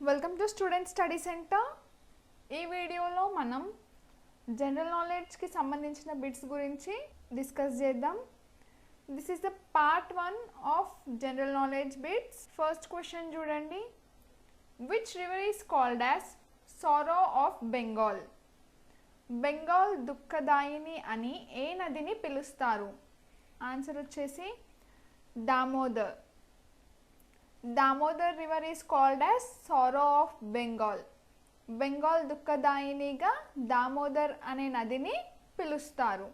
Welcome to student study centre. ఈ వీడియోలో మనం జనరల్ నాలెడ్జ్కి సంబంధించిన బిట్స్ గురించి డిస్కస్ చేద్దాం. This is the part 1 of general knowledge bits. First question చూడండి. Which river is called as sorrow of Bengal? Bengal దుఃఖదాయిని అని ఏ నదిని పిలుస్తారు? ఆన్సర్ వచ్చేసి Damodar. Damodar river is called as sorrow of Bengal. Bengal దుఃఖదాయినిగా Damodar అనే నదిని పిలుస్తారు.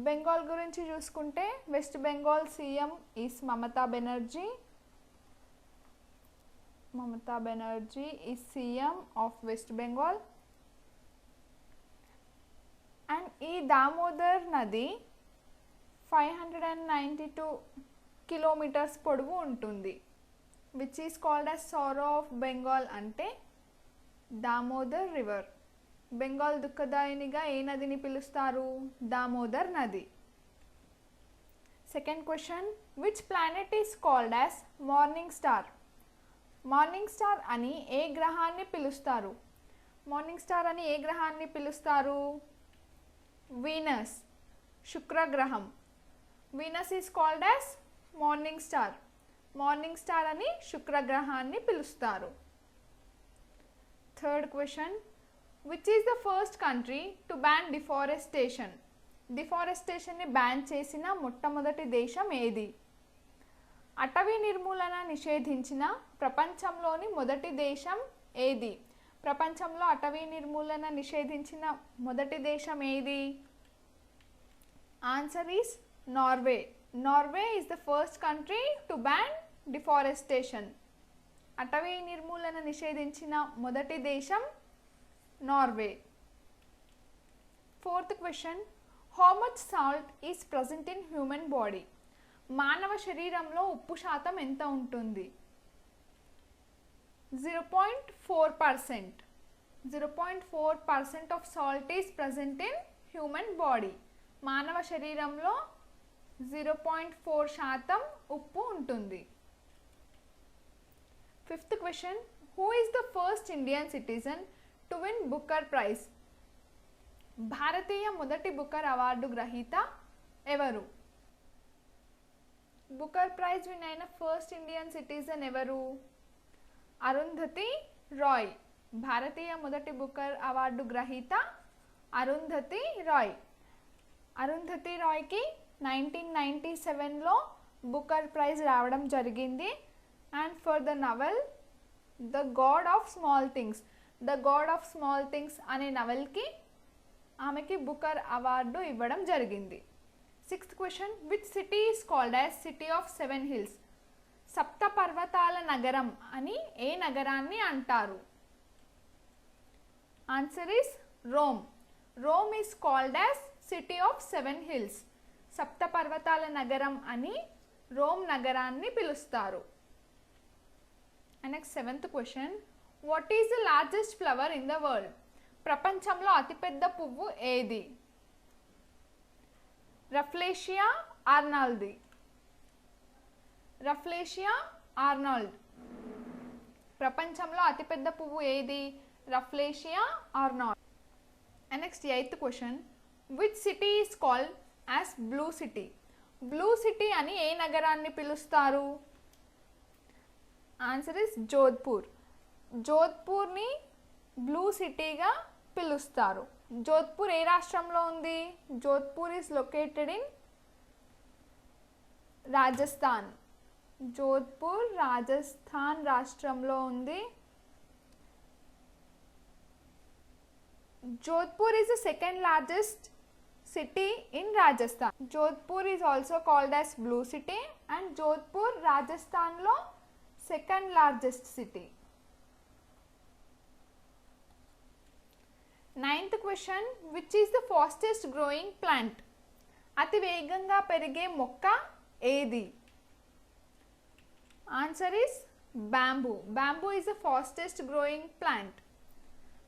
బెంగాల్ గురించి చూసుకుంటే west Bengal CM is Mamata Banerjee. Mamata Banerjee is CM of west Bengal. And ఈ దామోదర్ నది 592 కిలోమీటర్స్ పొడవు ఉంటుంది. Which is called as sorrow of Bengal అంటే దామోదర్ రివర్. బెంగాల్ దుఃఖదాయినిగా ఏ నదిని పిలుస్తారు? దామోదర్ నది. Second question. Which planet is called as morning star? Morning star అని ఏ గ్రహాన్ని పిలుస్తారు? మార్నింగ్ స్టార్ అని ఏ గ్రహాన్ని పిలుస్తారు? వీనస్, శుక్రగ్రహం. Venus is called as morning star. Morning star అని శుక్రగ్రహాన్ని పిలుస్తారు. Third question. Which is the first country to ban deforestation? డిఫారెస్టేషన్ని బ్యాన్ చేసిన మొట్టమొదటి దేశం ఏది? అటవీ నిర్మూలన నిషేధించిన ప్రపంచంలోని మొదటి దేశం ఏది? ప్రపంచంలో అటవీ నిర్మూలన నిషేధించిన మొదటి దేశం ఏది? Answer is Norway. Norway is the first country to ban deforestation. అటవీ నిర్మూలన నిషేధించిన మొదటి దేశం Norway. Fourth question. How much salt is present in human body? మానవ శరీరంలో ఉప్పు శాతం ఎంత ఉంటుంది? 0.4%. 0.4% of salt is present in human body. మానవ శరీరంలో 0.4% ఉప్పు ఉంటుంది. Fifth question. Who is the first Indian citizen to win Booker prize? భారతీయ మొదటి బుకర్ అవార్డు గ్రహీత ఎవరు? బుకర్ ప్రైజ్ విన్ అయిన ఫస్ట్ ఇండియన్ సిటిజన్ ఎవరు? అరుంధతి రాయ్. భారతీయ మొదటి బుకర్ అవార్డు గ్రహీత అరుంధతి రాయ్. అరుంధతి రాయ్కి 1997లో బుకర్ ప్రైజ్ రావడం జరిగింది. And for the novel the God of small things, the God of small things అనే నవల్కి ఆమెకి బుకర్ అవార్డు ఇవ్వడం జరిగింది. Sixth question. Which city is called as city of 7 hills? సప్త పర్వతాల నగరం అని ఏ నగరాన్ని అంటారు? Answer is Rome. Rome is called as city of 7 hills. సప్త పర్వతాల నగరం అని రోమ్ నగరాన్ని పిలుస్తారు. Next seventh question. What is the largest flower in the world? ప్రపంచంలో అతిపెద్ద పువ్వు ఏది? Rafflesia arnoldii. Rafflesia arnoldii. ప్రపంచంలో అతిపెద్ద పువ్వు ఏది? Rafflesia arnoldii. Next eighth question. Which city is called as blue city? Blue city అని ఏ నగరాన్ని పిలుస్తారు? Answer is Jodhpur. జోధ్పూర్ని బ్లూ సిటీగా పిలుస్తారు. జోధ్పూర్ ఏ రాష్ట్రంలో ఉంది? Jodhpur is located in Rajasthan. Jodhpur Rajasthan రాష్ట్రంలో ఉంది. Jodhpur is the second largest city in Rajasthan. Jodhpur is also called as Blue City and Jodhpur Rajasthan lo second largest city. Ninth question. Which is the fastest growing plant? అతి వేగంగా పెరిగే మొక్క ఏది? Answer is bamboo. Bamboo is the fastest growing plant.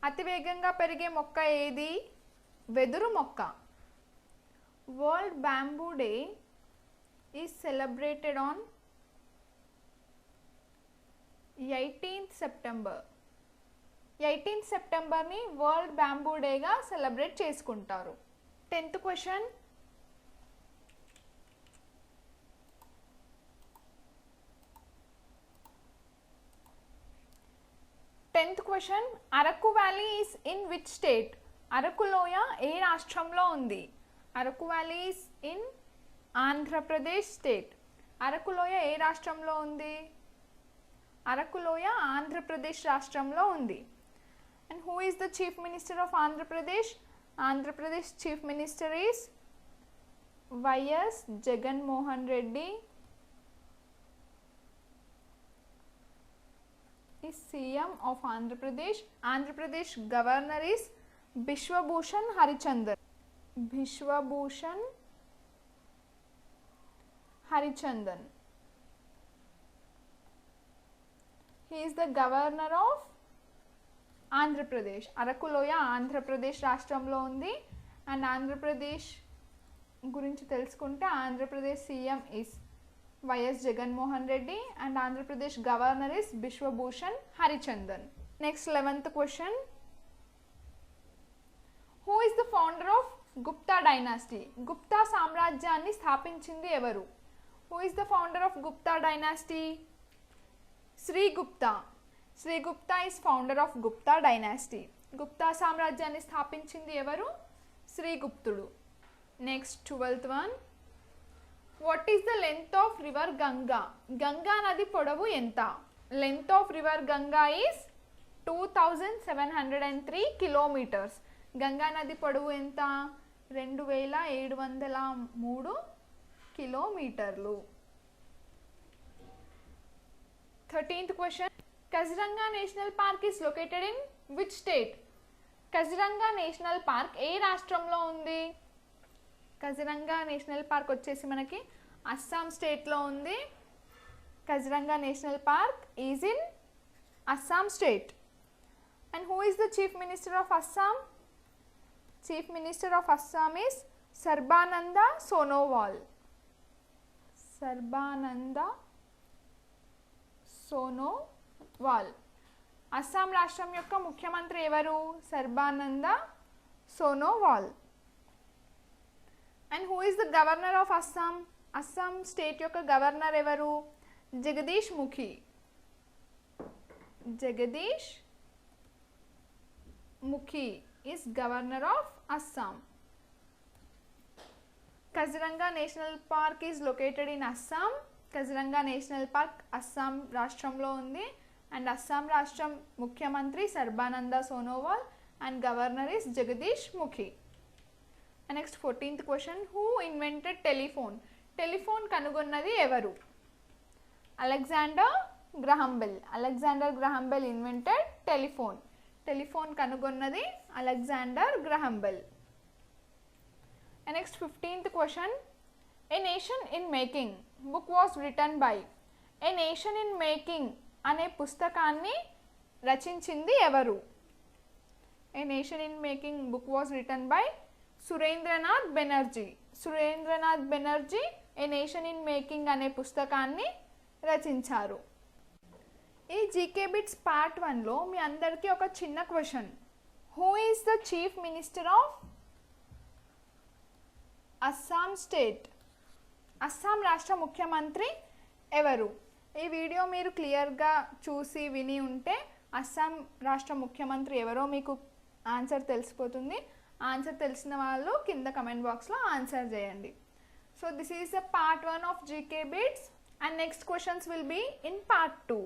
అతి వేగంగా పెరిగే మొక్క ఏది? వెదురు మొక్క. World bamboo day is celebrated on 18th September. 18th సెప్టెంబర్ని వరల్డ్ బ్యాంబూ డేగా సెలబ్రేట్ చేసుకుంటారు. 10th question. Araku valley is in which state? Araku లోయ ఏ రాష్ట్రంలో ఉంది? Araku valley is in Andhra Pradesh state. Araku లోయ ఏ రాష్ట్రంలో ఉంది? అరకు లోయ ఆంధ్రప్రదేశ్ రాష్ట్రంలో ఉంది. And who is the chief minister of Andhra Pradesh? Andhra Pradesh chief minister is YS Jaganmohan Reddy. is CM of Andhra Pradesh. Andhra Pradesh governor is Bishwabhushan Harichandan. Bishwabhushan Harichandan. He is the governor of Andhra Pradesh. Araku Loya Andhra Pradesh రాష్ట్రంలో ఉంది. And Andhra Pradesh గురించి తెలుసుకుంటే Andhra Pradesh CM is YS Jaganmohan Reddy and Andhra Pradesh governor is Biswabhusan Harichandan. Next 11th question. Who is the founder of Gupta dynasty? Gupta సామ్రాజ్యాన్ని స్థాపించింది ఎవరు? Who is the founder of Gupta dynasty? Sri Gupta. Sri Gupta is founder of Gupta dynasty. Gupta సామ్రాజ్యాన్ని స్థాపించింది ఎవరు? శ్రీగుప్తుడు. Next 12th one. What is the length of river Ganga? Ganga నది పొడవు ఎంత? Length of river Ganga is 2703 kilometres. Ganga నది పొడవు ఎంత? 2703 కిలోమీటర్లు. 13th question. Kaziranga national park is located in which state? Kaziranga national park ఏ రాష్ట్రంలో ఉంది? కజిరంగా నేషనల్ పార్క్ వచ్చేసి మనకి అస్సాం స్టేట్లో ఉంది. Kaziranga national park is in Assam state. And who is the chief minister of Assam? Chief minister of Assam is Sarbananda Sonowal. Sarbananda Sonowal. Assam రాష్ట్రం యొక్క ముఖ్యమంత్రి ఎవరు? Sarbananda Sonowal. And who is the governor of Assam? Assam state యొక్క గవర్నర్ ఎవరు? Jagadish Mukhi. Jagadish Mukhi is governor of Assam. Kaziranga national park is located in Assam. Kaziranga national park Assam రాష్ట్రంలో ఉంది. And Assam రాష్ట్రం ముఖ్యమంత్రి Sarbananda Sonowal and governor is Jagadish Mukhi. Next 14th question. Who invented telephone? Telephone కనుగొన్నది ఎవరు? Alexander Graham Bell. Alexander Graham Bell invented telephone. Telephone కనుగొన్నది Alexander Graham Bell. Next 15th question. A nation in making book was written by? A nation in making అనే పుస్తకాన్ని రచించింది ఎవరు? A nation in making book was written by Surendranath Banerjee. Surendranath Banerjee a nation in making అనే పుస్తకాన్ని రచించారు. ఈ GK bits part 1లో మీ అందరికీ ఒక చిన్న question. Who is the chief minister of Assam state? Assam రాష్ట్ర ముఖ్యమంత్రి ఎవరు? ఈ వీడియో మీరు క్లియర్గా చూసి విని ఉంటే అస్సాం రాష్ట్ర ముఖ్యమంత్రి ఎవరో మీకు ఆన్సర్ తెలిసిపోతుంది. ఆన్సర్ తెలిసిన వాళ్ళు కింద కమెంట్ బాక్స్లో ఆన్సర్ చేయండి. So this is the part 1 of GK bits and next questions will be in part 2.